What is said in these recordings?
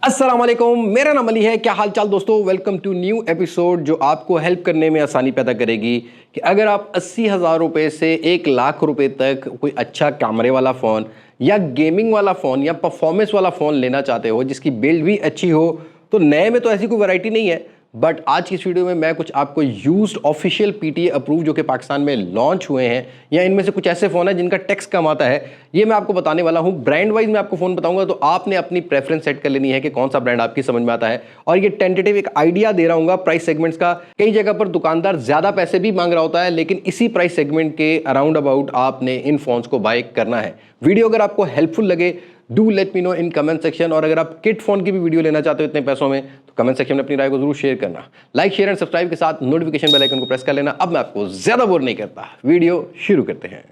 अस्सलाम वालेकुम, मेरा नाम अली है। क्या हाल चाल दोस्तों, वेलकम टू न्यू एपिसोड जो आपको हेल्प करने में आसानी पैदा करेगी कि अगर आप 80,000 रुपये से 1 लाख रुपए तक कोई अच्छा कैमरे वाला फ़ोन या गेमिंग वाला फ़ोन या परफॉर्मेंस वाला फ़ोन लेना चाहते हो जिसकी बिल्ड भी अच्छी हो, तो नए में तो ऐसी कोई वैरायटी नहीं है। बट आज की इस वीडियो में मैं कुछ आपको यूज्ड ऑफिशियल पीटीए अप्रूव जो कि पाकिस्तान में लॉन्च हुए हैं या इनमें से कुछ ऐसे फ़ोन हैं जिनका टैक्स कम आता है, ये मैं आपको बताने वाला हूं। ब्रांड वाइज मैं आपको फ़ोन बताऊंगा, तो आपने अपनी प्रेफरेंस सेट कर लेनी है कि कौन सा ब्रांड आपकी समझ में आता है। और ये टेंटेटिव एक आइडिया दे रहा हूँ प्राइस सेगमेंट्स का। कई जगह पर दुकानदार ज़्यादा पैसे भी मांग रहा होता है, लेकिन इसी प्राइस सेगमेंट के अराउंड अबाउट आपने इन फोन्स को बाय करना है। वीडियो अगर आपको हेल्पफुल लगे do let me know in comment section. और अगर आप किट फोन की भी वीडियो लेना चाहते हो इतने पैसों में, तो कमेंट सेक्शन में अपनी राय को जरूर शेयर करना। लाइक शेयर एंड सब्सक्राइब के साथ नोटिफिकेशन बेल आइकन को प्रेस कर लेना। अब मैं आपको ज्यादा बोर नहीं करता, वीडियो शुरू करते हैं।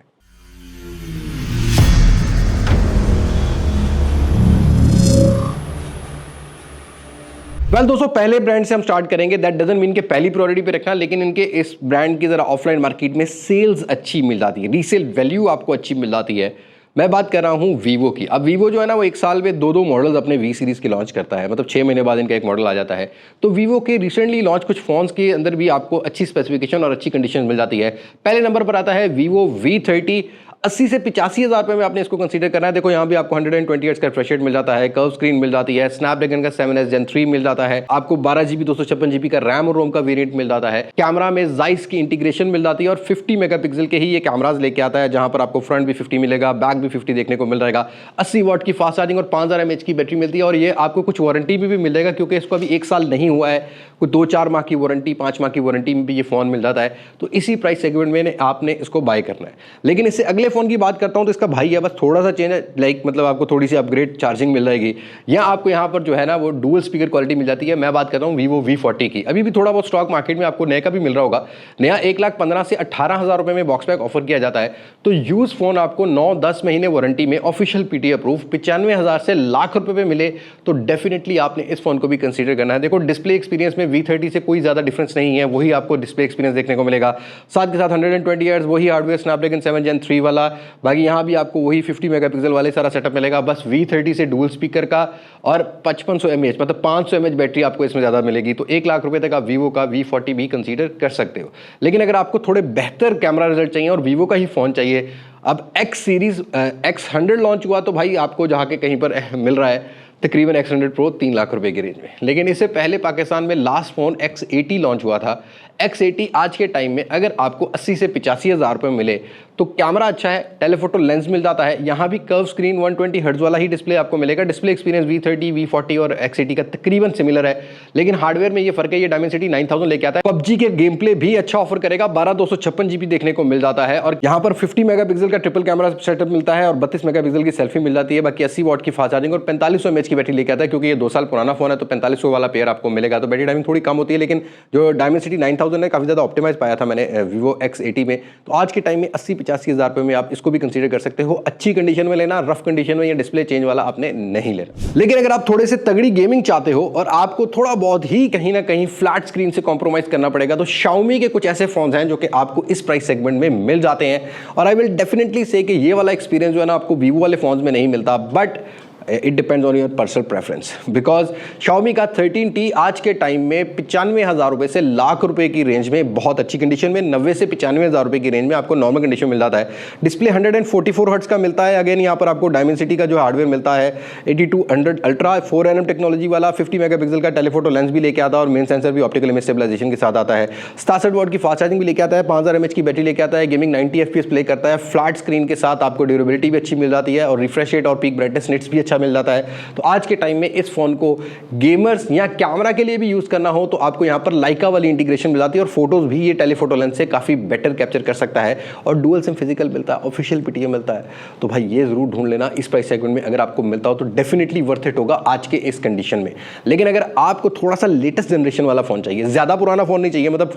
दोस्तों, पहले ब्रांड से हम स्टार्ट करेंगे। दैट डजंट मीन कि पहली प्रायोरिटी पे रखना, लेकिन इनके इस ब्रांड की जरा ऑफलाइन मार्केट में सेल्स अच्छी मिल जाती है, रीसेल वैल्यू आपको अच्छी मिल जाती है। मैं बात कर रहा हूँ वीवो की। अब वीवो जो है ना, वो एक साल में दो मॉडल्स अपने वी सीरीज़ के लॉन्च करता है, मतलब 6 महीने बाद इनका एक मॉडल आ जाता है। तो वीवो के रिसेंटली लॉन्च कुछ फोन्स के अंदर भी आपको अच्छी स्पेसिफिकेशन और अच्छी कंडीशन मिल जाती है। पहले नंबर पर आता है वीवो V30। 80 से 85,000 रुपये में आपने इसको कंसीडर करना है। देखो यहाँ भी आपको 120 हर्ट्ज का रिफ्रेश रेट मिल जाता है, कर्व स्क्रीन मिल जाती है, स्नैपड्रैगन का 7S Gen 3 मिल जाता है, आपको 12GB 256GB का रैम और रोम का वेरिएंट मिल जाता है। कैमरा में जाइस की इंटीग्रेशन मिल जाती है और 50 मेगापिक्सल के ही ये कैमराज लेके आता है, जहां पर आपको फ्रंट भी 50 मिलेगा, बैक भी 50 देखने को मिल जाएगा। 80 वाट की फास्ट चार्जिंग और 5000 mAh की बैटरी मिलती है। और ये आपको कुछ वारंटी भी मिलेगा, क्योंकि इसको अभी 1 साल नहीं हुआ है, कोई 2-4 माह की वारंटी, 5 माह की वारंटी में भी ये फोन मिल जाता है। तो इसी प्राइस सेगमेंट में आपने इसको बाय करना है। लेकिन इससे अगले फोन की बात करता हूं, इसका भाई है, बस थोड़ा सा चेंज है। लाइक मतलब आपको थोड़ी सी अपग्रेड चार्जिंग मिल जाएगी, या आपको यहाँ पर जो है ना वो डुअल स्पीकर क्वालिटी मिल जाती है। मैं बात करता हूँ वीवो V40 की। अभी भी थोड़ा बहुत स्टॉक मार्केट में आपको नए का भी मिल रहा होगा। नया 1,15,000 से 18,000 रुपए में बॉक्स पैक ऑफर किया जाता है। तो यूज फोन आपको 9-10 महीने वारंटी में ऑफिशियल पीटी अप्रूव 95,000 से लाख रुपए पे मिले, तो डेफिनेटली आपने इस फोन को भी कंसीडर करना है। देखो, डिस्प्ले एक्सपीरियंस में V30 से कोई ज्यादा डिफरेंस नहीं है, वही आपको डिस्प्ले एक्सपीरियंस देखने को मिलेगा। साथ के साथ 120 हर्ट्ज वही हार्डवेयर, स्नैपड्रैगन 7 Gen 3 वाला। बाकी यहाँ भी आपको वही 50 मेगापिक्सल वाले सारा सेटअप मिलेगा। बस V30 से डुअल स्पीकर का और 5500 mAh मतलब 500 mAh बैटरी आपको इसमें ज़्यादा मिलेगी। तो 1 लाख रुपए तक आप वीवो का V40 भी कंसीडर कर सकते हो। लेकिन अगर आपको थोड़े बेहतर कैमरा रिजल्ट चाहिए और वीवो का ही फ़ोन चाहिए, अब X सीरीज़ X100 लॉन्च हुआ, तो भाई आपको जहाँ के कहीं पर मिल रहा है तकरीबन X100 Pro 3 लाख रुपए की रेंज में। लेकिन इससे पहले पाकिस्तान में लास्ट फ़ोन X80 लॉन्च हुआ था। X80 आज के टाइम में अगर आपको 80 से 85,000 रुपये मिले, तो कैमरा अच्छा है, टेलीफोटो लेंस मिल जाता है, यहाँ भी कर्व स्क्रीन 120 हर्ट्ज वाला ही डिस्प्ले आपको मिलेगा। डिस्प्ले एक्सपीरियंस V30, V40 और X80 का तकरीबन सिमिलर है, लेकिन हार्डवेयर में ये फर्क है। ये Dimensity 9000 लेके आता है। PUBG के गेम प्ले भी अच्छा ऑफर करेगा। 12/256GB देखने को मिल जाता है, और यहाँ पर 50 मेगापिक्सल का ट्रिपल कैमरा सेटअप मिलता है और 32 मेगापिक्सल की सेल्फी मिल जाती है। बाकी 80 वाट की फास्ट चार्जिंग और 4500 mAh की बैटरी लेके आता है। क्योंकि ये 2 साल पुराना फोन है, तो 4500 वाला पेयर आपको मिलेगा, तो बैटरी टाइमिंग थोड़ी कम होती है। लेकिन जो Dimensity 9000 है, काफी ज्यादा ऑप्टिमाइज पाया था मैंने वीवो X80 में। तो आज के टाइम में 80-85,000 रुपए में आप इसको भी कंसीडर कर सकते हो। अच्छी कंडीशन में लेना, रफ कंडीशन में या डिस्प्ले चेंज वाला आपने नहीं लेना। लेकिन अगर आप थोड़े से तगड़ी गेमिंग चाहते हो और आपको थोड़ा बहुत ही कहीं ना कहीं फ्लैट स्क्रीन से कॉम्प्रोमाइज करना पड़ेगा, तो Xiaomi के कुछ ऐसे फोन हैं जो कि आपको इस प्राइस सेगमेंट में मिल जाते हैं। और आई विल डेफिनेटली से कि ये वाला एक्सपीरियंस जो है ना आपको वीवो वाले फोन में नहीं मिलता, but it depends on your personal preference. Because Xiaomi का 13T आज के टाइम में 95,000 रुपए से लाख रुपए की रेंज में बहुत अच्छी कंडीशन में, 90 से 95,000 रुपए की रेंज में आपको नॉर्मल कंडीशन मिल जाता है। डिस्प्ले 144 हर्ट्ज का मिलता है। अगेन यहाँ पर आपको Dimensity का जो हार्डवेयर मिलता है 8200 अल्ट्रा 4nm टेक्नोलॉजी वाला, 50 मेगापिक्सल का टेलीफोटो लेंस भी लेके आता है, और मेन सेंसर भी ऑप्टिकल इमेज स्टेबलाइजेशन के साथ आता है। 67 वाट की फास्ट चार्जिंग भी लेके आता है, 5000 mAh की बैटरी लेके आता है, गेमिंग 90 FPS प्ले करता है, फ्लैट स्क्रीन के साथ आपको ड्यूरेबिलिटी भी अच्छी मिल जाती है, और रिफ्रेश रेट और पीक ब्राइटनेस निट्स भी अच्छा मिल जाता है। तो आज के टाइम में इस फोन को गेमर्स या कैमरा के लिए भी यूज करना हो, तो आपको यहां पर लाइका वाली इंटीग्रेशन मिल जाती है, और फोटोज भी ये टेलीफोटो लेंस से काफी बेटर कैप्चर कर सकता है, और डुअल सिम फिजिकल मिलता है, ऑफिशियल पीटीए मिलता है। तो भाई ये जरूर ढूंढ लेना इस प्राइस सेगमेंट में। अगर आपको मिलता हो तो डेफिनेटली वर्थ इट होगा आज के इस कंडीशन में। लेकिन अगर आपको थोड़ा सा लेटेस्ट जनरेशन वाला फोन चाहिए, ज्यादा पुराना फोन नहीं चाहिए, मतलब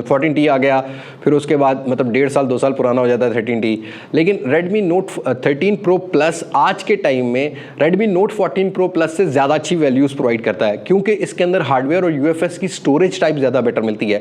14T आ गया, फिर उसके बाद मतलब 1.5 साल 2 साल पुराना हो जाता है 13T। लेकिन Redmi Note 13 Pro Plus आज के टाइम में Redmi Note 14 Pro Plus से ज़्यादा अच्छी वैल्यूज़ प्रोवाइड करता है, क्योंकि इसके अंदर हार्डवेयर और UFS की स्टोरेज टाइप ज़्यादा बेटर मिलती है।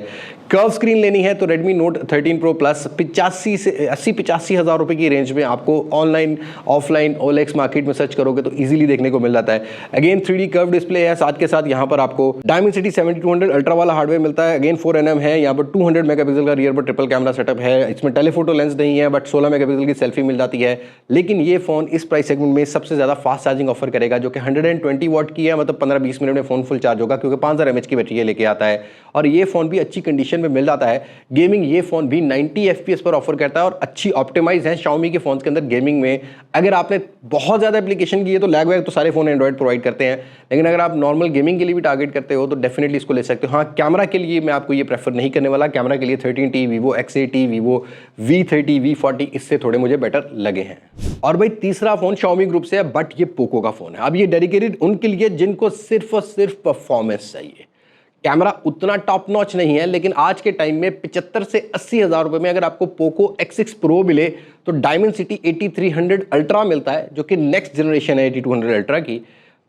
कर्व स्क्रीन लेनी है तो Redmi Note 13 Pro Plus 85 से 80-85 हज़ार रुपये की रेंज में आपको ऑनलाइन ऑफलाइन OLX मार्केट में सर्च करोगे तो ईजिली देखने को मिल जाता है। अगेन 3D कर्व डिस्प्ले है, साथ के साथ यहाँ पर आपको Dimensity 7200 अल्ट्रा वाला हार्डवेयर मिलता है। अगेन 4nm है, यहाँ पर 200 मेगापिक्सल का रियर पर ट्रिपल कैमरा सेटअप है। इसमें टेलीफोटो लेंस नहीं है, बट 16 मेगापिक्सल की सेल्फी मिल जाती है। लेकिन ये फोन इस प्राइस सेगमेंट में सबसे ज्यादा फास्ट चार्जिंग ऑफर करेगा, जो कि 120 वॉट की है, मतलब 15-20 मिनट में फोन फुल चार्ज होगा, क्योंकि 5000 mAh की बैटरी लेके आता है। और ये फोन भी अच्छी कंडीशन में मिल जाता है। गेमिंग ये फोन भी 90 FPS पर ऑफर करता है और अच्छी ऑप्टिमाइज है। Xiaomi के फोन के अंदर गेमिंग में अगर आपने बहुत ज्यादा एप्लीकेशन की है तो लैग वैग तो सारे फोन एंड्रॉइड प्रोवाइड करते हैं, लेकिन अगर आप नॉर्मल गेमिंग के लिए भी टारगेट करते हो तो डेफिनेटली इसको ले सकते हो। हाँ, कैमरा के लिए मैं आपको ये प्रेफर नहीं करने वाला। कैमरा के लिए 13T, Vivo X80, Vivo V30, V40 इससे थोड़े मुझे बेटर लगे हैं। और भाई तीसरा फोन Xiaomi ग्रुप से है, बट ये पोको का फोन है। अब ये डेडिकेटेड उनके लिए जिनको सिर्फ और सिर्फ परफॉर्मेंस चाहिए। कैमरा उतना टॉप नॉच नहीं है, लेकिन आज के टाइम में 75 से 80 हज़ार रुपए में अगर आपको पोको X6 Pro मिले तो Dimensity 8300 अल्ट्रा मिलता है, जो कि नेक्स्ट जनरेशन है 8200 अल्ट्रा की।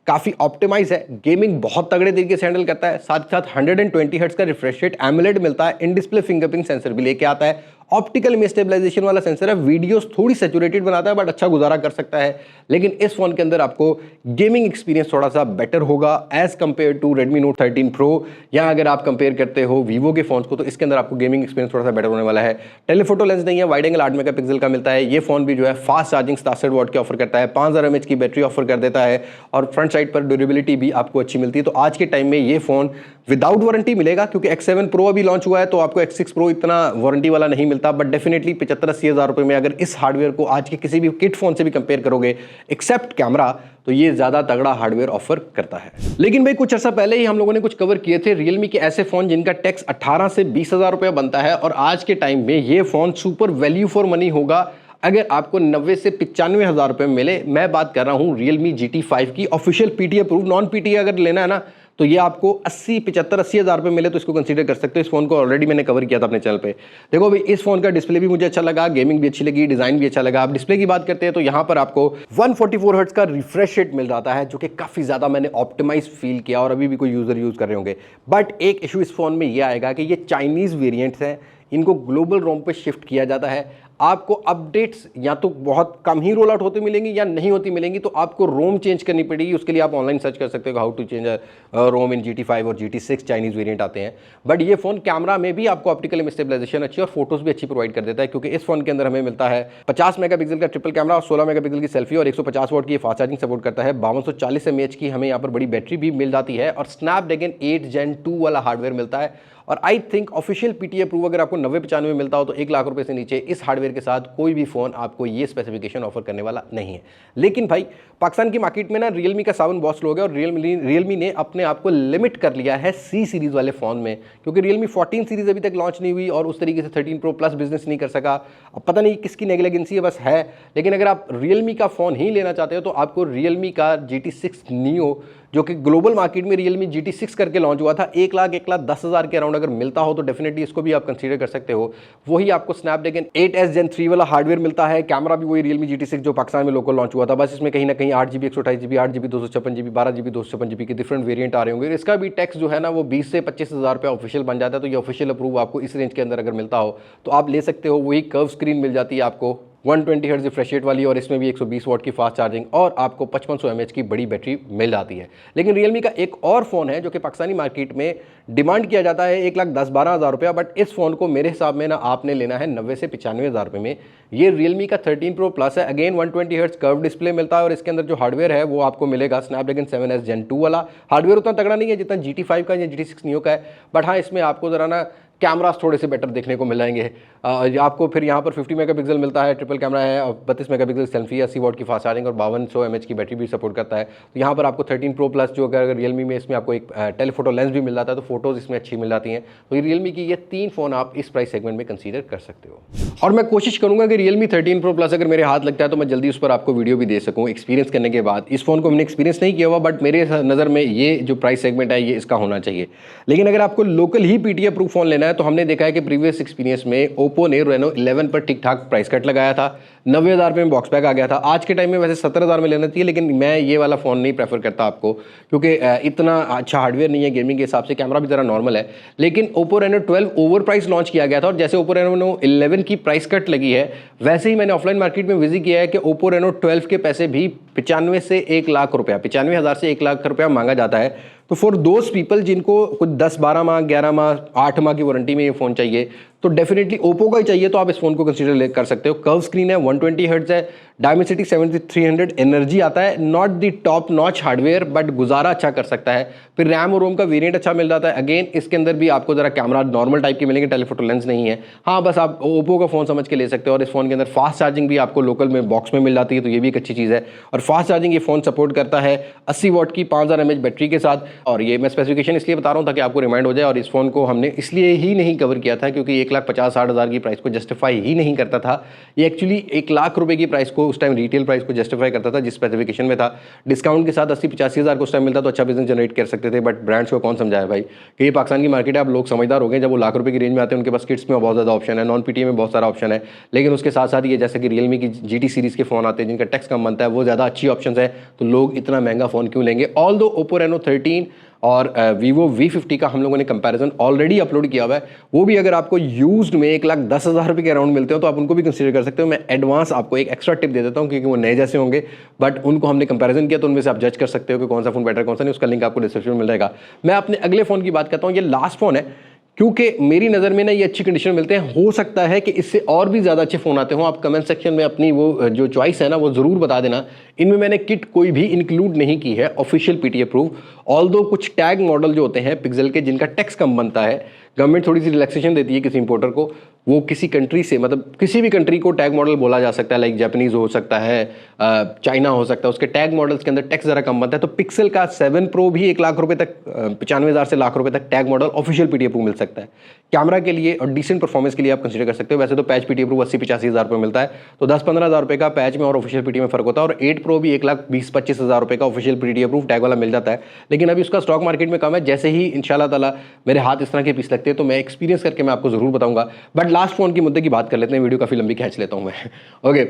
काफ़ी ऑप्टिमाइज है, गेमिंग बहुत तगड़े तरीके से हैंडल करता है। साथ ही साथ 120 हर्ट्ज का रिफ्रेश रेट एमोलेड मिलता है। इन डिस्प्ले फिंगरप्रिंट सेंसर भी लेके आता है। ऑप्टिकल में स्टेबलाइजेशन वाला सेंसर है। वीडियोस थोड़ी सैचुरेटेड बनाता है, बट अच्छा गुजारा कर सकता है। लेकिन इस फोन के अंदर आपको गेमिंग एक्सपीरियंस थोड़ा सा बेटर होगा as compare to Redmi Note 13 Pro, या अगर आप कंपेयर करते हो Vivo के फोन्स को तो इसके अंदर आपको गेमिंग एक्सपीरियंस थोड़ा सा बेटर होने वाला है। टेलीफोटो लेंस नहीं है, वाइड एंगल 8 मेगापिक्सल का मिलता है। ये फोन भी जो है फास्ट चार्जिंग 67 वॉट की ऑफर करता है, 5000 mAh की बैटरी ऑफर कर देता है, और फ्रंट साइड पर ड्यूरेबिलिटी भी आपको अच्छी मिलती है। तो आज के टाइम में ये फोन विदाउट वारंटी मिलेगा, क्योंकि X7 Pro अभी लॉन्च हुआ है, तो आपको X6 Pro इतना वारंटी वाला नहीं मिलता। बट डेफिनेटली 75-80 हज़ार रुपये में अगर इस हार्डवेयर को आज के किसी भी किट फोन से भी कंपेयर करोगे एक्सेप्ट कैमरा, तो ये ज्यादा तगड़ा हार्डवेयर ऑफर करता है। लेकिन भाई कुछ अर्सा पहले ही हम लोगों ने कुछ कवर किए थे Realme के ऐसे फोन जिनका टैक्स 18 से 20 हज़ार रुपये बनता है, और आज के टाइम में ये phone super value for money होगा अगर आपको 90 से 95 हज़ार रुपये में मिले। मैं बात कर रहा हूँ Realme GT5 की, official PTA approve. Non PTA अगर लेना है ना तो ये आपको 75-80 हज़ार रुपये मिले तो इसको कंसीडर कर सकते हो। इस फोन को ऑलरेडी मैंने कवर किया था अपने चैनल पे। देखो भाई, इस फोन का डिस्प्ले भी मुझे अच्छा लगा, गेमिंग भी अच्छी लगी, डिजाइन भी अच्छा लगा। अब डिस्प्ले की बात करते हैं तो यहाँ पर आपको 144 हर्ट्ज का रिफ्रेश रेट मिल जाता है, जो कि काफी ज्यादा मैंने ऑप्टिमाइज फील किया, और अभी भी कोई यूजर यूज कर रहे होंगे। बट एक इशू इस फोन में यह आएगा कि ये चाइनीज वेरियंट्स हैं, इनको ग्लोबल रोम पे शिफ्ट किया जाता है। आपको अपडेट्स या तो बहुत कम ही रोल आउट होती मिलेंगी या नहीं होती मिलेंगी, तो आपको रोम चेंज करनी पड़ेगी। उसके लिए आप ऑनलाइन सर्च कर सकते हो how to change ROM in GT5 और GT6 चाइनीज वेरिएंट आते हैं। बट ये फोन कैमरा में भी आपको ऑप्टिकल स्टेबलाइजेशन अच्छी और फोटोज भी अच्छी प्रोवाइड कर देता है, क्योंकि इस फोन के अंदर हमें मिलता है 50 मेगापिक्सल का ट्रिपल कैमरा और 16 मेगापिक्सल की सेल्फी, और 150 वॉट की फास्ट चार्जिंग सपोर्ट करता है। 5240 mAh की हमें यहाँ पर बड़ी बैटरी भी मिल जाती है, और स्नैपड्रैगन 8 Gen 2 वाला हार्डवेयर मिलता है। और I think official PTA approve अगर आपको 90-95 में मिलता हो तो 1 लाख रुपए से नीचे इस हार्डवेयर के साथ कोई भी फोन आपको ये स्पेसिफिकेशन ऑफर करने वाला नहीं है। लेकिन भाई पाकिस्तान की मार्केट में ना Realme का सावन बहुत स्लो हो गया, और Realme ने अपने आप को लिमिट कर लिया है C सीरीज वाले फोन में, क्योंकि Realme 14 सीरीज अभी तक लॉन्च नहीं हुई और उस तरीके से 13 Pro Plus बिजनेस नहीं कर सका। अब पता नहीं किसकी नेग्लिजेंसी है, बस है। लेकिन अगर आप Realme का फोन ही लेना चाहते हो तो आपको Realme का GT6 Neo, जो कि ग्लोबल मार्केट में Realme GT6 करके लॉन्च हुआ था, 1,10,000 के अराउंड अगर मिलता हो तो डेफिनेटली इसको भी आप कंसीडर कर सकते हो। वही आपको स्नैपड्रैगन 8S Gen 3 वाला हार्डवेयर मिलता है। कैमरा भी वही Realme GT6 जो पाकिस्तान में लोकल लॉन्च हुआ था, बस इसमें कहीं ना कहीं 8GB 128GB 8GB 256GB 12GB 256GB के डिफरेंट वेरिएंट आ रहे होंगे। इसका भी टैक्स जो है ना वो 20 से 25 हज़ार रुपये ऑफिशियल बन जाता है। तो ये ऑफिशियल अप्रूव आपको इस रेंज के अंदर अगर मिलता हो तो आप ले सकते हो। वही कर्व स्क्रीन मिल जाती है आपको 120 हर्ट्ज रिफ्रेश रेट वाली, और इसमें भी 120 वॉट की फास्ट चार्जिंग, और आपको 5500 mAh की बड़ी बैटरी मिल जाती है। लेकिन Realme का एक और फोन है जो कि पाकिस्तानी मार्केट में डिमांड किया जाता है 1,10-12 हज़ार रुपया, बट इस फोन को मेरे हिसाब में ना आपने लेना है 90 से 95 हज़ार रुपये में। ये Realme का 13 Pro Plus है। अगेन 120 हर्ट्ज कर्व डिस्प्ले मिलता है, और इसके अंदर जो हार्डवेयर है वो आपको मिलेगा स्नैपड्रैगन 7S Gen 2 वाला। हार्डवेयर उतना तगड़ा नहीं है जितना GT5 का या GT6 Neo का है, बट हाँ इसमें आपको जरा ना कैमरास थोड़े से बेटर देखने को मिल जाएंगे। आपको फिर यहाँ पर 50 मेगापिक्सल मिलता है, ट्रिपल कैमरा है, और 32 मेगापिक्सल सेल्फी, 80 वॉट की फास्ट चार्जिंग और 5200 mAh की बैटरी भी सपोर्ट करता है। तो यहाँ पर आपको 13 Pro Plus जो अगर Realme में इसमें आपको एक टेलीफोटो लेंस भी मिल जाता है, तो फोटोज इसमें अच्छी मिल जाती हैं। तो Realme की ये 3 फोन आप इस प्राइस सेगमेंट में कंसीडर कर सकते हो। और मैं कोशिश करूंगा कि Realme 13 Pro Plus अगर मेरे हाथ लगता है तो मैं जल्दी उस पर आपको वीडियो भी दे सकूँ एक्सपीरियंस करने के बाद। इस फोन को मैंने एक्सपीरियंस नहीं किया हुआ, बट मेरे नज़र में ये जो प्राइस सेगमेंट है ये इसका होना चाहिए। लेकिन अगर आपको लोकल ही PTA अप्रूव फोन लेना है तो हमने देखा है कि प्रीवियस एक्सपीरियंस में ओप्पो ने Reno 11 पर ठीक ठाक प्राइस कट लगाया था। 90,000 रुपये में बॉक्स पैक आ गया था। आज के टाइम में वैसे 17,000 में लेना चाहिए, लेकिन मैं ये वाला फ़ोन नहीं प्रेफर करता आपको, क्योंकि इतना अच्छा हार्डवेयर नहीं है गेमिंग के हिसाब से, कैमरा भी ज़रा नॉर्मल है। लेकिन Oppo Reno 12 over price launch किया गया था, और जैसे Oppo Reno 11 की प्राइस कट लगी है, वैसे ही मैंने ऑफलाइन मार्केट में विजिट किया है कि Oppo Reno 12 के पैसे भी 95 से 1 लाख रुपया, 95,000 से 1 लाख रुपया मांगा जाता है। तो फॉर दोस्त पीपल जिनको कुछ 10-12 माह, 11 माह, 8 माह की वारंटी में ये फ़ोन चाहिए, तो डेफिनेटली ओप्पो का ही चाहिए, तो आप इस फोन को कंसीडर कर सकते हो। कर्व स्क्रीन है, 120 हर्ट्ज है, डायमेंसिटी 7300 एनर्जी आता है, not the top notch hardware, but गुजारा अच्छा कर सकता है। फिर रैम और रोम का वेरिएंट अच्छा मिल जाता है। अगेन इसके अंदर भी आपको जरा कैमरा नॉर्मल टाइप के मिलेंगे, टेलीफोटो लेंस नहीं है। हाँ, बस आप ओप्पो का फ़ोन समझ के ले सकते हो। और इस फोन के अंदर फास्ट चार्जिंग भी आपको लोकल में बॉक्स में मिल जाती है, तो ये भी एक अच्छी चीज़ है। और फास्ट चार्जिंग ये फ़ोन सपोर्ट करता है 80 वाट की 5000 mAh बैटरी के साथ। और ये मैं स्पेसिफिकेशन इसलिए बता रहा हूँ ताकि आपको रिमाइंड हो जाए। और इस फोन को हमने इसलिए ही नहीं कवर किया था क्योंकि 1,50,000-60,000 की प्राइस को जस्टिफाई ही नहीं करता था। ये एक्चुअली 1 लाख रुपए की प्राइस को उस टाइम रिटेल प्राइस को जस्टिफाई करता था, जिस स्पेसिफिकेशन में था। डिस्काउंट के साथ 80-85 हज़ार को उस टाइम मिलता तो अच्छा बिजनेस जनरेट कर सकते थे। बट ब्रांड्स को कौन समझाया भाई कि ये पाकिस्तान की मार्केट है। आप लोग समझदार हो गए, जब वो लाख रुपए की रेंज में आते हैं उनके पास किट्स में बहुत ज़्यादा ऑप्शन है, नॉन पीटीए में बहुत सारा ऑप्शन है। लेकिन उसके साथ साथ ये जैसे कि रियलमी की GT सीरीज़ के फ़ोन आते हैं जिनका टैक्स कम बनता है, वो ज़्यादा अच्छी ऑप्शन है, तो लोग इतना महंगा फ़ोन क्यों लेंगे। ऑल दो Oppo Reno 13 और Vivo V50 का हम लोगों ने कंपैरिजन ऑलरेडी अपलोड किया हुआ है। वो भी अगर आपको यूज्ड में 1,10,000 रुपये के अराउंड मिलते हो तो आप उनको भी कंसीडर कर सकते हो। मैं एडवांस आपको एक एक्स्ट्रा टिप दे देता हूँ क्योंकि वो नए जैसे होंगे, बट उनको हमने कंपैरिजन किया तो उनमें से आप जज कर सकते हो कि कौन सा फोन बेटर कौन सा नहीं। उसका लिंक आपको डिस्क्रिप्शन में मिल जाएगा। मैं अपने अगले फोन की बात करता हूँ। ये लास्ट फोन है क्योंकि मेरी नज़र में ना ये अच्छी कंडीशन में मिलते हैं। हो सकता है कि इससे और भी ज़्यादा अच्छे फ़ोन आते हों। आप कमेंट सेक्शन में अपनी वो जो चॉइस है ना वो ज़रूर बता देना। इनमें मैंने किट कोई भी इंक्लूड नहीं की है, ऑफिशियल PTA प्रूफ। ऑल्दो कुछ टैग मॉडल जो होते हैं पिक्सल के, जिनका टैक्स कम बनता है, गवर्नमेंट थोड़ी सी रिलैक्सेशन देती है किसी इंपोर्टर को, वो किसी कंट्री से, मतलब किसी भी कंट्री को टैग मॉडल बोला जा सकता है, लाइक जापानीज़ हो सकता है, चाइना हो सकता है, उसके टैग मॉडल्स के अंदर टैक्स ज़रा कम बनता है। तो पिक्सल का 7 Pro भी 1 लाख रुपए तक, 95,000 से लाख रुपए तक tag model official PTA proof मिल सकता है। कैमरा के लिए और डिसेंट परफॉर्मेंस के लिए आप कंसीडर कर सकते हो। वैसे तो पैच PTA प्रूफ 80-85 हज़ार रुपये मिलता है, तो 10-15 हज़ार रुपये का पैच में और ऑफिशियल PTA में फ़र्क होता है। और 8 Pro भी 1,20-25 हज़ार रुपये का ऑफिशियल PTA प्रूफ टैग वाला मिल जाता है, लेकिन अभी उसका स्टॉक मार्केट में कम है। जैसे ही इंशाल्लाह ताला मेरे हाथ इस तरह के पीस लगते हैं तो मैं एक्सपीरियंस करके मैं आपको जरूर बताऊंगा। बट लास्ट फोन की मुद्दे की बात कर लेते हैं, वीडियो काफी लंबी खींच लेता हूं मैं। ओके,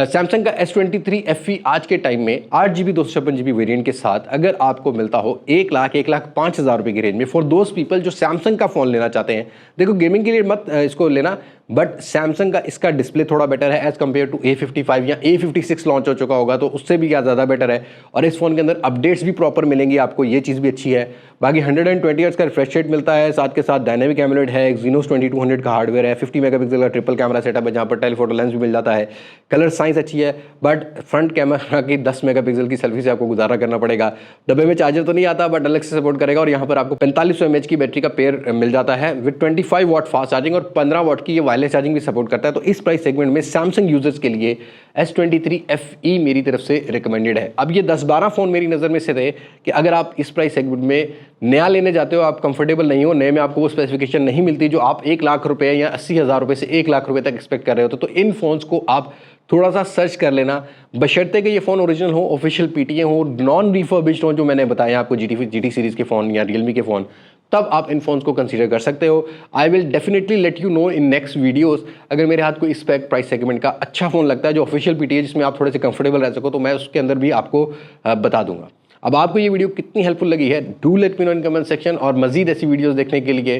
सैमसंग का S23 FE आज के टाइम में 8GB 256GB वेरिएंट के साथ अगर आपको मिलता हो 1,05,000 रुपए की रेंज में, फॉर दोज पीपल जो सैमसंग का फोन लेना चाहते हैं। देखो गेमिंग के लिए मत इसको लेना, बट सैमसंग का इसका डिस्प्ले थोड़ा बेटर है एज कंपेयर टू A55 या A56 लॉन्च हो चुका होगा तो उससे भी ज़्यादा बेटर है। और इस फोन के अंदर अपडेट्स भी प्रॉपर मिलेंगी आपको, ये चीज़ भी अच्छी है। बाकी 120 हर्ट्ज का रिफ्रेश रेट मिलता है, साथ के साथ डायनेमिक एमुलेट है, Exynos 2200 का हार्डवेयर है, 50 मेगापिक्सल का ट्रिपल कैमरा सेटअप है जहाँ पर टेलीफोटो लेंस भी मिल जाता है। कलर साइंस अच्छी है, बट फ्रंट कैमरा की 10 मेगापिक्सल की सेल्फी से आपको गुजारा करना पड़ेगा। डब्बे में चार्जर तो नहीं आता, बट अलग से सपोर्ट करेगा। और यहाँ पर आपको 4500 mAh की बैटरी का पेयर मिल जाता है विद 25 वाट फास्ट चार्जिंग और 15 वाट की ये वायरलेस चार्जिंग भी सपोर्ट करता है। तो इस प्राइस सेगमेंट में सैमसंग यूजर्स के लिए S23 FE मेरी तरफ से रिकमेंडेड है। अब ये 10-12 फोन मेरी नज़र में से थे कि अगर आप इस प्राइस सेगमेंट में नया लेने जाते हो, आप कंफर्टेबल नहीं हो, नए में आपको वो स्पेसिफिकेशन नहीं मिलती जो आप 1 लाख रुपए या 80,000 रुपए से 1 लाख रुपए तक एक्सपेक्ट कर रहे हो, तो इन फोन्स को आप थोड़ा सा सर्च कर लेना, बशर्ते कि ये फ़ोन ओरिजिनल हो, ऑफिशियल PTA हो, नॉन रिफर्बिश्ड हो, जो मैंने बताया आपको GT सीरीज़ के फ़ोन या रियलमी के फ़ोन, तब आप इन फोन्स को कंसीडर कर सकते हो। I will definitely let you know in next videos. अगर मेरे हाथ को इस प्राइस सेगमेंट का अच्छा फ़ोन लगता है जो ऑफिशियल PTA जिसमें आप थोड़े से कंफर्टेबल रह सको, तो मैं उसके अंदर भी आपको बता दूंगा। अब आपको ये वीडियो कितनी हेल्पफुल लगी है, do let me know in comment section. और मजीद ऐसी वीडियोज़ देखने के लिए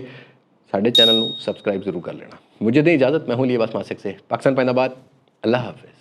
साढ़े चैनल को सब्सक्राइब जरूर कर लेना। मुझे दें इजाज़त, मैं हूँ लिबास मासिक से, पाकिस्तान पैंदाबाद। अल्लाह हाफ़िज़।